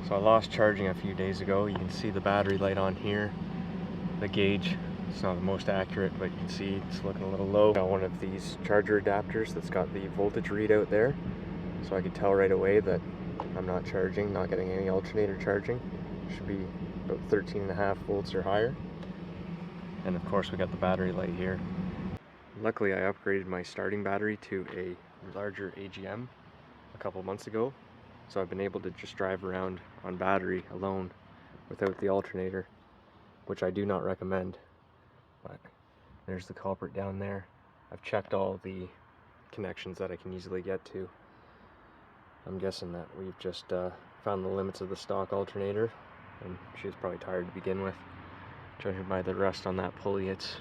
So I lost charging a few days ago. You can see the battery light on here. The gauge, it's not the most accurate, but you can see it's looking a little low. Got one of these charger adapters that's got the voltage readout there. So I can tell right away that I'm not charging, not getting any alternator charging. Should be about 13.5 volts or higher. And of course we got the battery light here. Luckily I upgraded my starting battery to a larger AGM a couple months ago. So I've been able to just drive around on battery alone without the alternator, which I do not recommend. But there's the culprit down there. I've checked all the connections that I can easily get to. I'm guessing that we've just found the limits of the stock alternator, and she was probably tired to begin with. Judging by the rust on that pulley, it's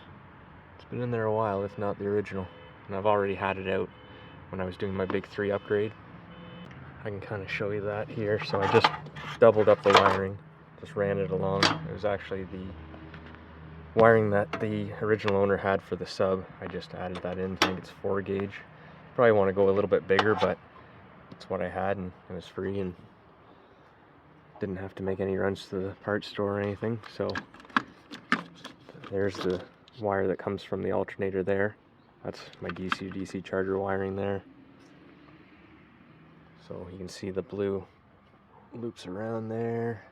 been in there a while, if not the original. And I've already had it out when I was doing my big 3 upgrade. I can kind of show you that here. So I just doubled up the wiring, just ran it along. It was actually the wiring that the original owner had for the sub. I just added that in. I think it's 4 gauge. Probably want to go a little bit bigger, but it's what I had and it was free and didn't have to make any runs to the parts store or anything. So there's the wire that comes from the alternator there. That's my DC to DC charger wiring there. So you can see the blue loops around there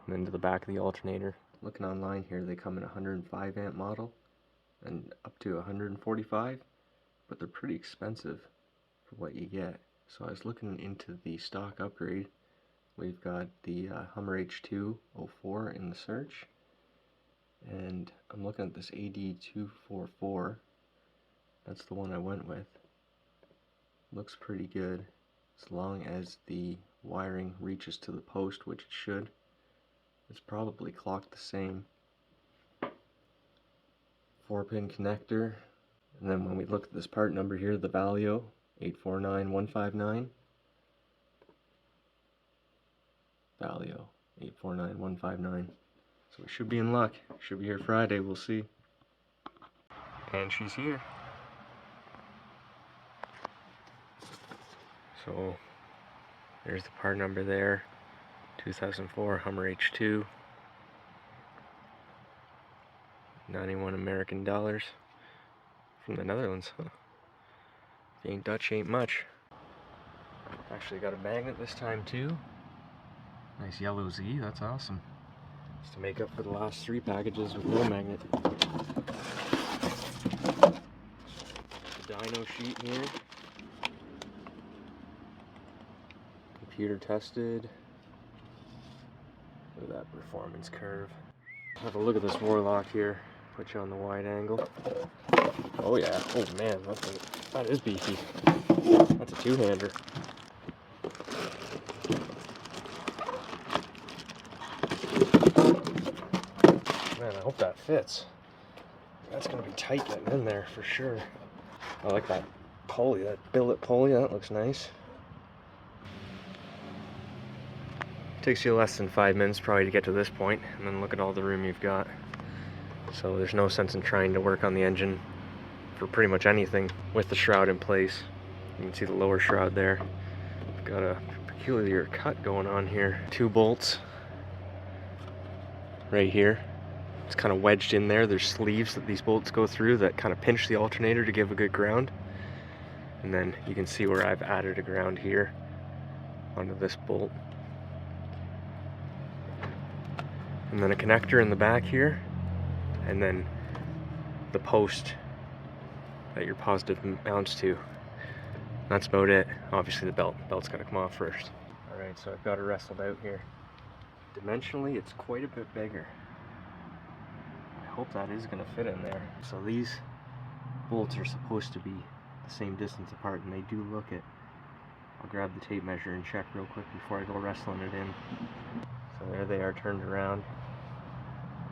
and then to the back of the alternator. Looking online here, they come in a 105 amp model and up to 145, but they're pretty expensive for what you get. So I was looking into the stock upgrade. We've got the Hummer H204 in the search, and I'm looking at this AD244. That's the one I went with. Looks pretty good as long as the wiring reaches to the post, which it should. It's probably clocked the same. 4-pin connector, and then when we look at this part number here, the Valio 849159. Valio 849159. So we should be in luck. Should be here Friday, we'll see. And she's here. So there's the part number there. 2004 Hummer H2. 91 American dollars. From the Netherlands, huh? If you ain't Dutch, ain't much. Actually got a magnet this time too. Nice yellow Z, that's awesome. Just to make up for the last 3 packages with no magnet. The dyno sheet here. Computer tested. Look at that performance curve. Have a look at this Warlock here. Put you on the wide angle. Oh yeah, oh man, that is beefy. That's a 2-hander. Man, I hope that fits. That's gonna be tight getting in there for sure. I like that pulley, that billet pulley, that looks nice. Takes you less than 5 minutes probably to get to this point, and then look at all the room you've got. So there's no sense in trying to work on the engine for pretty much anything with the shroud in place. You can see the lower shroud there. We've got a peculiar cut going on here. 2 bolts right here. It's kind of wedged in there. There's sleeves that these bolts go through that kind of pinch the alternator to give a good ground. And then you can see where I've added a ground here onto this bolt. And then a connector in the back here, and then the post that your positive mounts to. That's about it. Obviously the belt's got to come off first. Alright, so I've got it wrestled out here. Dimensionally, it's quite a bit bigger. I hope that is going to fit in there. So these bolts are supposed to be the same distance apart, and they do look it. I'll grab the tape measure and check real quick before I go wrestling it in. So there they are turned around.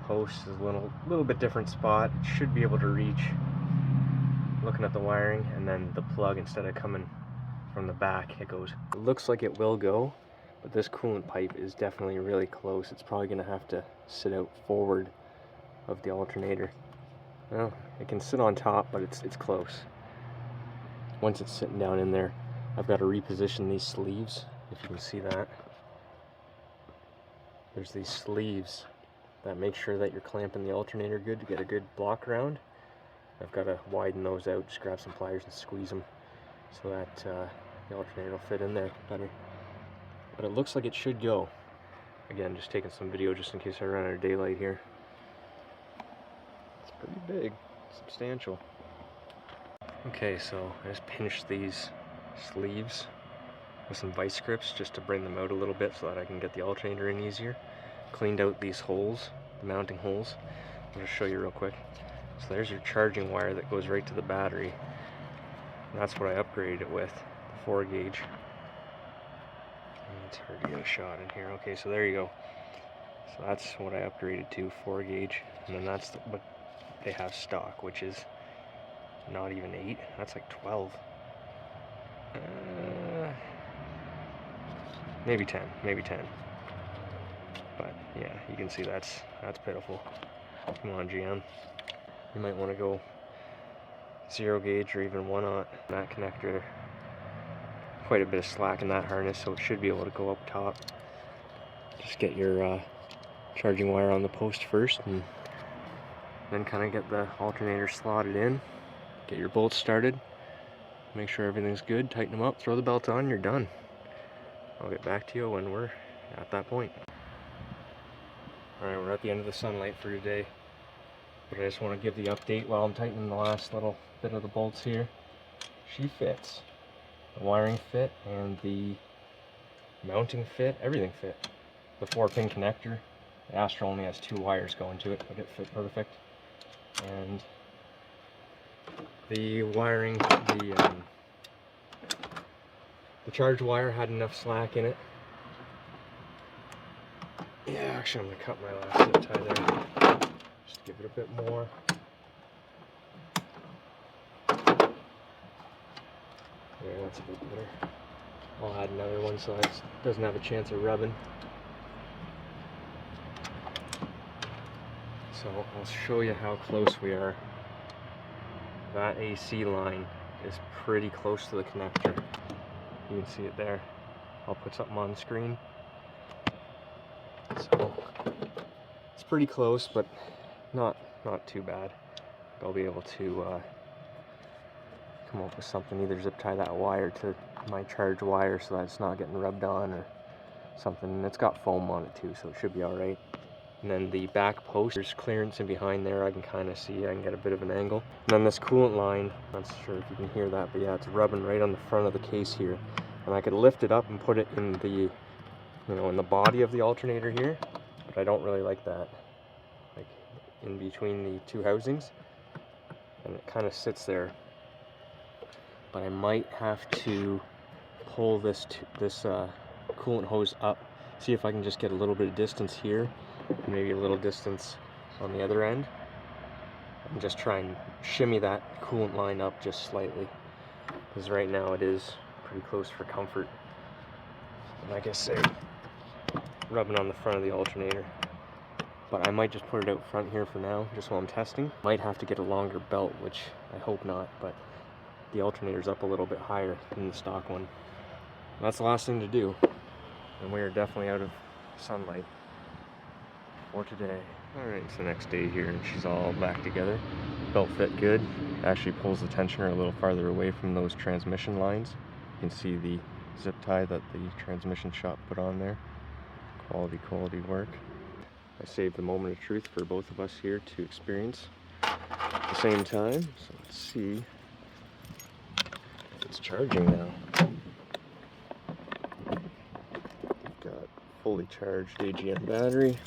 Post is a little bit different spot. It should be able to reach. Looking at the wiring, and then the plug, instead of coming from the back, it goes. It looks like it will go, but this coolant pipe is definitely really close. It's probably going to have to sit out forward of the alternator. Well, it can sit on top, but it's close. Once it's sitting down in there, I've got to reposition these sleeves, if you can see that. there's these sleeves that make sure that you're clamping the alternator good to get a good block round. I've got to widen those out, just grab some pliers and squeeze them so that the alternator will fit in there better. But it looks like it should go. Again, just taking some video just in case I run out of daylight here. It's pretty big, substantial. Okay, so I just pinched these sleeves with some vice grips just to bring them out a little bit so that I can get the alternator in easier. Cleaned out these holes, the mounting holes. I'll just show you real quick. So there's your charging wire that goes right to the battery. And that's what I upgraded it with, the 4 gauge. It's hard to get a shot in here. Okay, so there you go. So that's what I upgraded to, 4 gauge. And then that's what they have stock, which is not even 8. That's like 12. Maybe 10. Maybe 10. But yeah, you can see that's pitiful. Come on, GM. You might want to go 0 gauge or even 1/0. That connector, quite a bit of slack in that harness, so it should be able to go up top. Just get your charging wire on the post first, and then kind of get the alternator slotted in. Get your bolts started. Make sure everything's good. Tighten them up. Throw the belt on. You're done. I'll get back to you when we're at that point. Alright, we're at the end of the sunlight for today. But I just want to give the update while I'm tightening the last little bit of the bolts here. She fits. The wiring fit and the mounting fit. Everything fit. The 4-pin connector. The Astro only has 2 wires going to it, but it fit perfect. And the wiring, the charge wire had enough slack in it. Yeah, actually I'm going to cut my last zip tie there. Just give it a bit more. Yeah, that's a bit better. I'll add another one so it doesn't have a chance of rubbing. So I'll show you how close we are. That AC line is pretty close to the connector. You can see it there. I'll put something on the screen. So it's pretty close, but not too bad. I'll be able to come up with something, either zip tie that wire to my charge wire so that it's not getting rubbed on or something. And it's got foam on it too, so it should be alright. And then the back post, there's clearance in behind there. I can kind of see, I can get a bit of an angle. And then this coolant line, I'm not sure if you can hear that, but yeah, it's rubbing right on the front of the case here. And I could lift it up and put it in the, in the body of the alternator here, but I don't really like that. Like in between the 2 housings, and it kind of sits there. But I might have to pull this coolant hose up, see if I can just get a little bit of distance here, and maybe a little distance on the other end, and just try and shimmy that coolant line up just slightly, because right now it is pretty close for comfort. And like I say, rubbing on the front of the alternator. But I might just put it out front here for now, just while I'm testing. Might have to get a longer belt, which I hope not, but the alternator's up a little bit higher than the stock one. That's the last thing to do, and we are definitely out of sunlight for today. Alright, it's the next day here, and she's all back together. Belt fit good. Actually pulls the tensioner a little farther away from those transmission lines. You can see the zip tie that the transmission shop put on there. Quality work. I saved the moment of truth for both of us here to experience at the same time. So let's see if it's charging now. We've got fully charged AGM battery.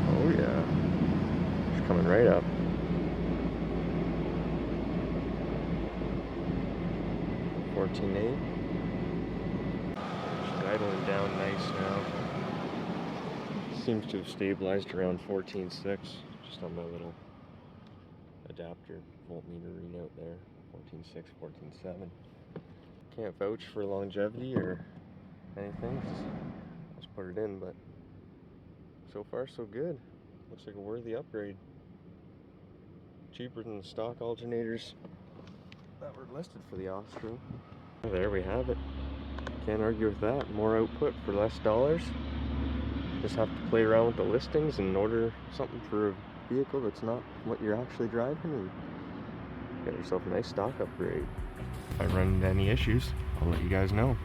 Oh yeah, it's coming right up. $14.8. She's idling down nice now. Seems to have stabilized around 14.6, just on my little adapter voltmeter readout there. 14.6, 14.7. Can't vouch for longevity or anything. Just put it in, but so far so good. Looks like a worthy upgrade. cheaper than the stock alternators that were listed for the Astro. There we have it. Can't argue with that. More output for less dollars. Just have to play around with the listings and order something for a vehicle that's not what you're actually driving, and get yourself a nice stock upgrade. If I run into any issues, I'll let you guys know.